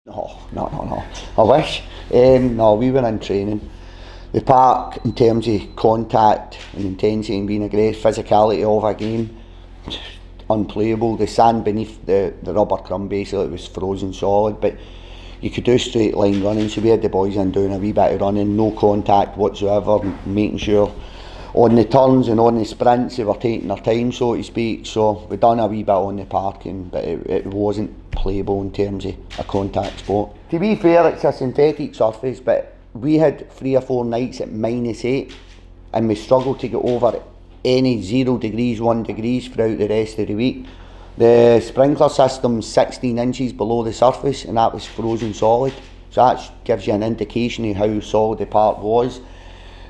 No. I wish. No, we were in training. The park, in terms of contact and intensity and being aggressive, physicality of a game, unplayable. The sand beneath the rubber crumb basically was frozen solid, but you could do straight line running, so we had the boys in doing a wee bit of running, no contact whatsoever, making sure on the turns and on the sprints they were taking their time, so to speak. So we done a wee bit on the parking, but it wasn't playable in terms of a contact sport. To be fair, it's a synthetic surface, but we had 3 or 4 nights at -8 and we struggled to get over any 0 degrees, 1 degrees throughout the rest of the week. The sprinkler system's 16 inches below the surface and that was frozen solid, so that gives you an indication of how solid the park was.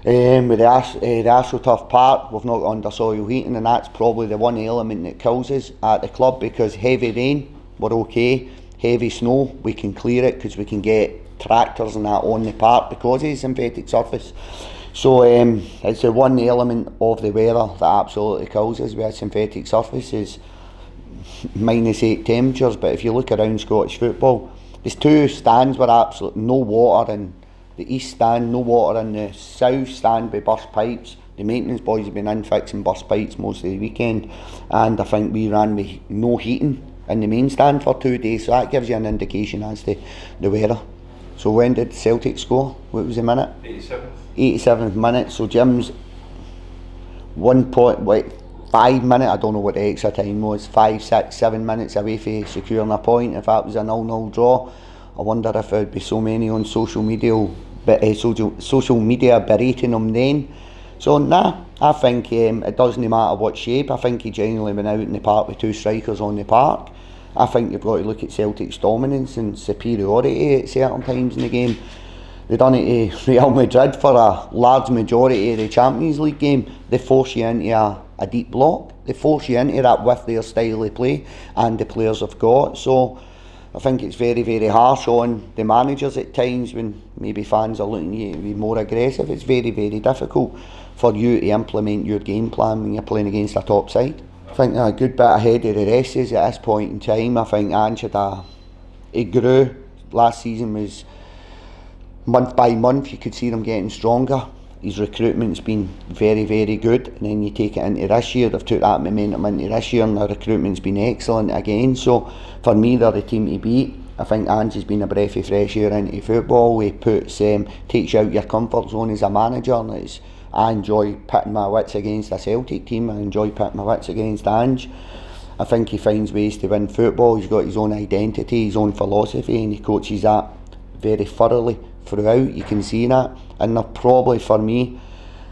With the AstroTurf park, we've not got under soil heating, and that's probably the one element that kills us at the club, because heavy rain, we're okay. Heavy snow, we can clear it because we can get tractors and that on the park because of the synthetic surface. So it's the one element of the weather that absolutely kills us with a synthetic surface is -8 temperatures. But if you look around Scottish football, there's 2 stands with absolutely no water in the east stand, no water in the south stand with burst pipes. The maintenance boys have been in fixing burst pipes most of the weekend, and I think we ran with no heating in the main stand for 2 days, so that gives you an indication as to the weather. So when did Celtic score? What was the minute? 87th minute. So Jim's 5 minute, I don't know what the extra time was, 5, 6, 7 minutes away from securing a point. If that was a 0-0 draw, I wonder if there'd be so many on social media berating him then. So I think it doesn't matter what shape. I think he genuinely went out in the park with 2 strikers on the park. I think you've got to look at Celtic's dominance and superiority at certain times in the game. They done it to Real Madrid for a large majority of the Champions League game. They force you into a deep block. They force you into that with their style of play and the players have got. So I think it's very, very harsh on the managers at times when maybe fans are looking at you to be more aggressive. It's very, very difficult for you to implement your game plan when you're playing against a top side. I think they're a good bit ahead of the rest is at this point in time. I think Ange it grew. Last season was month by month, you could see them getting stronger. His recruitment's been very, very good, and then you take it into this year, they've took that momentum into this year and their recruitment's been excellent again. So for me, they're the team to beat. I think Ange has been a breath of fresh air into football. He takes you out your comfort zone as a manager, and I enjoy pitting my wits against a Celtic team. I enjoy pitting my wits against Ange. I think he finds ways to win football. He's got his own identity, his own philosophy, and he coaches that very thoroughly throughout. You can see that, and they've probably, for me,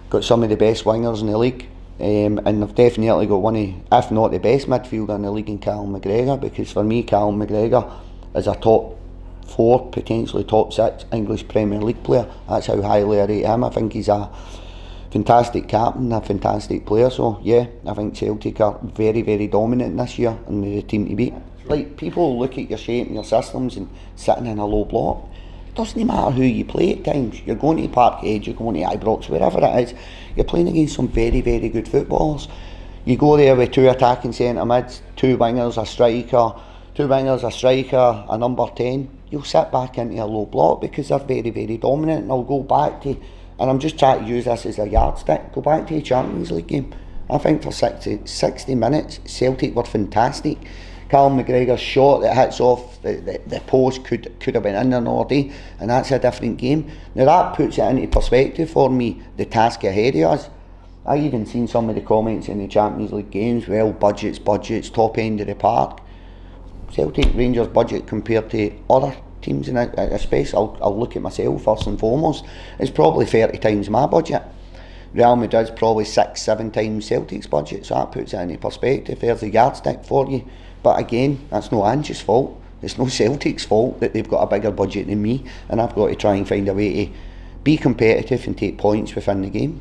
got some of the best wingers in the league, and they've definitely got one of, if not the best midfielder in the league in Callum McGregor, because for me Callum McGregor is a top 4, potentially top 6 English Premier League player. That's how highly I rate him. I think he's a fantastic captain, a fantastic player. So yeah, I think Celtic are very, very dominant this year and they're the team to beat. Like, people look at your shape and your systems and sitting in a low block. It doesn't matter who you play at times. You're going to Parkhead, you're going to Ibrox, wherever it is. You're playing against some very, very good footballers. You go there with 2 attacking centre mids, 2 wingers, a striker, a number 10. You'll sit back into a low block because they're very, very dominant. And I'll go back to, and I'm just trying to use this as a yardstick, go back to the Champions League game. I think for 60 minutes, Celtic were fantastic. Callum McGregor's shot that hits off the post could have been in there all day, and that's a different game. Now that puts it into perspective for me, the task ahead of us. I even seen some of the comments in the Champions League games, well, budgets, top end of the park. Celtic Rangers budget compared to other teams in a space, I'll look at myself first and foremost, it's probably 30 times my budget. Real Madrid's probably 6-7 times Celtic's budget, so that puts it into perspective. There's a yardstick for you. But again, that's no Ange's fault. It's no Celtic's fault that they've got a bigger budget than me, and I've got to try and find a way to be competitive and take points within the game.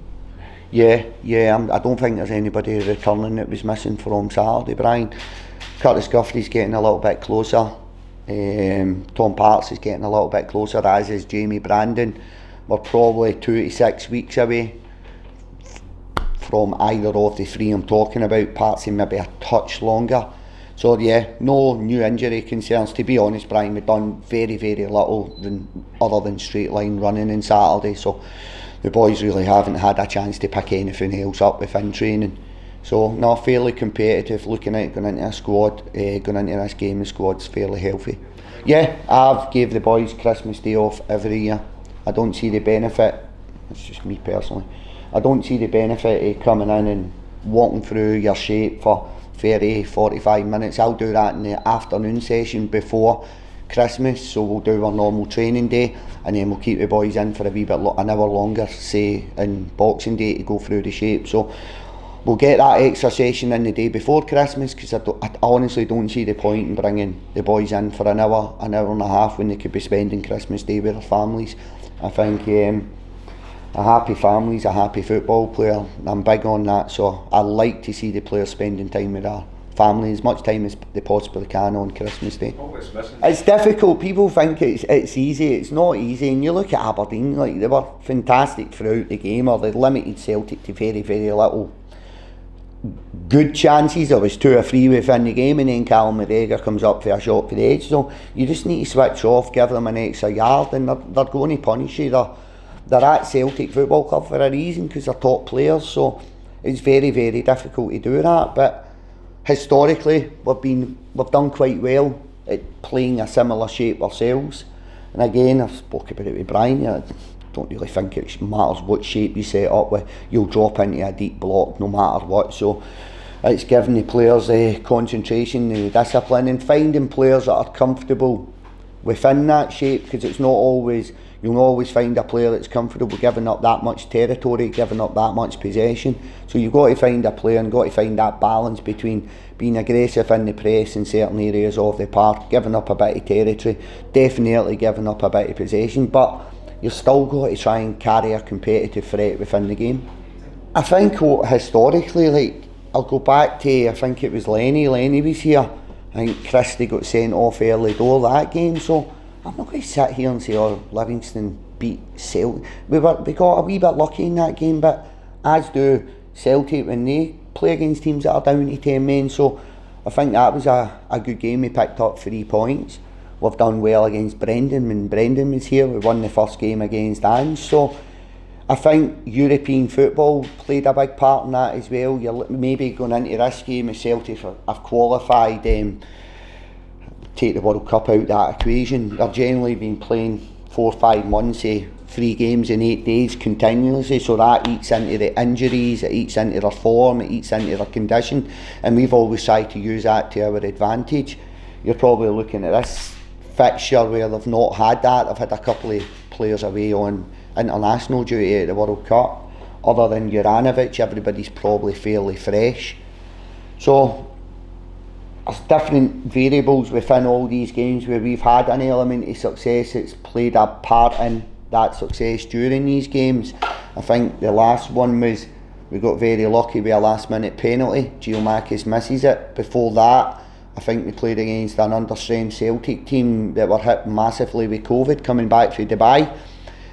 Yeah, I don't think there's anybody returning that was missing from Saturday, Brian. Curtis Guthrie's getting a little bit closer. Tom Parks is getting a little bit closer, as is Jamie Brandon. We're probably 2 to 6 weeks away from either of the 3 I'm talking about. Parks maybe a touch longer. So yeah, no new injury concerns. To be honest, Brian, we've done very, very little other than straight line running on Saturday. So the boys really haven't had a chance to pick anything else up within training. So no, fairly competitive. Looking at going into a squad, going into this game, the squad's fairly healthy. Yeah, I've gave the boys Christmas Day off every year. I don't see the benefit. It's just me personally. I don't see the benefit of coming in and walking through your shape for 30, 45 minutes. I'll do that in the afternoon session before Christmas, so we'll do our normal training day, and then we'll keep the boys in for a wee bit an hour longer, say in Boxing Day, to go through the shape. So we'll get that extra session in the day before Christmas, because I honestly don't see the point in bringing the boys in for an hour and a half when they could be spending Christmas Day with their families. I think a happy family's a happy football player. I'm big on that, so I like to see the players spending time with their family, as much time as they possibly can on Christmas Day. It's difficult. People think it's easy. It's not easy. And you look at Aberdeen, like, they were fantastic throughout the game, or they limited Celtic to very, very little good chances. There was 2 or 3 within the game, and then Callum McGregor comes up for a shot for the edge. So you just need to switch off, give them an extra yard, and they're going to punish you. They're at Celtic Football Club for a reason, because they're top players. So it's very, very difficult to do that. But historically, we've done quite well at playing a similar shape ourselves. And again, I've spoke about it with Brian. I don't really think it matters what shape you set up with. You'll drop into a deep block no matter what. So it's giving the players the concentration, the discipline, and finding players that are comfortable within that shape, because it's not always. You'll always find a player that's comfortable giving up that much territory, giving up that much possession. So you've got to find a player and got to find that balance between being aggressive in the press in certain areas of the park, giving up a bit of territory, definitely giving up a bit of possession, but you've still got to try and carry a competitive threat within the game. I think historically, like, I'll go back to, I think it was Lenny was here. I think Christie got sent off early door that game, so I'm not going to sit here and say, oh, Livingston beat Celtic. We got a wee bit lucky in that game, but as do Celtic when they play against teams that are down to 10 men. So I think that was a good game. We picked up 3 points. We've done well against Brendan when Brendan was here. We won the first game against Ange. So I think European football played a big part in that as well. You're maybe going into this game if Celtic have qualified, take the World Cup out of that equation. They've generally been playing 4 or 5 months, 3 games in 8 days continuously, so that eats into the injuries, it eats into their form, it eats into their condition, and we've always tried to use that to our advantage. You're probably looking at this fixture where they've not had that. They've had a couple of players away on international duty at the World Cup. Other than Juranovic, everybody's probably fairly fresh. So there's different variables within all these games where we've had an element of success. It's played a part in that success during these games. I think the last one was, we got very lucky with a last minute penalty. Giamakis misses it. Before that, I think we played against an understrength Celtic team that were hit massively with COVID coming back from Dubai.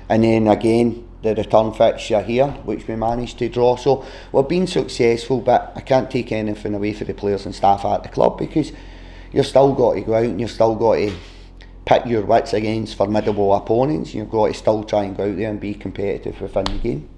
And then again, the return fixture here, which we managed to draw. So we've been successful, but I can't take anything away from the players and staff at the club, because you've still got to go out and you've still got to pit your wits against formidable opponents. You've got to still try and go out there and be competitive within the game.